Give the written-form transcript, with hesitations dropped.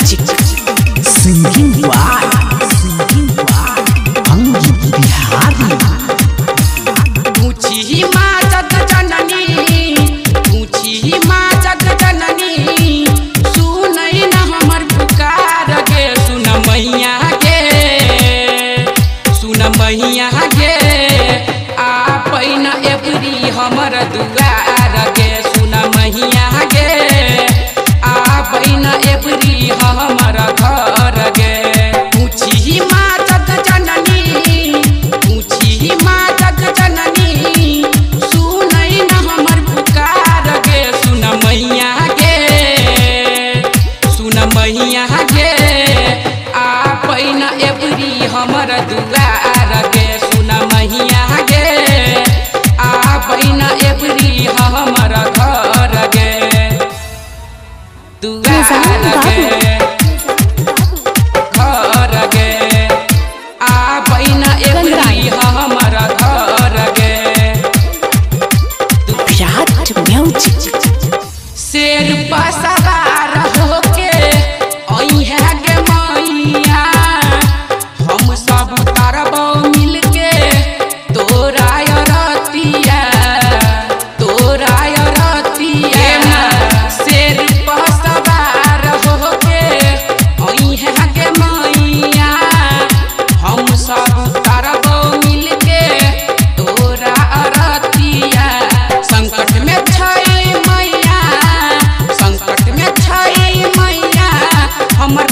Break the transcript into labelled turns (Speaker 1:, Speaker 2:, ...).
Speaker 1: Music Singing by Angit Bihari
Speaker 2: ऊंची माँ जग जननी ऊंची माँ जग जननी सुनई न हमर पुकार गे सुन मैया गे आपन एबरी हमर दुआर गे सुन मैया गे आपन एबरी हमर घर गे ऊंची माँ जग जननी ऊंची माँ जग जननी सुनई न हमर पुकार गे सुन मैया गे आपन एबरी हमर दुआर गे सुन मैया गे आपन एबरी हमर घर गे दुआर गे घर गे आपन एबरी हमर घर गे
Speaker 1: Virat Music
Speaker 2: शेर पर सवार होके अइहे गे मैया हम सब तरबो मिलके तोरा रतिया शेर पर सवार होके अइहे गे मैया हम सब तरबो मिलके तोरा रतिया संकट में छै मैया हमर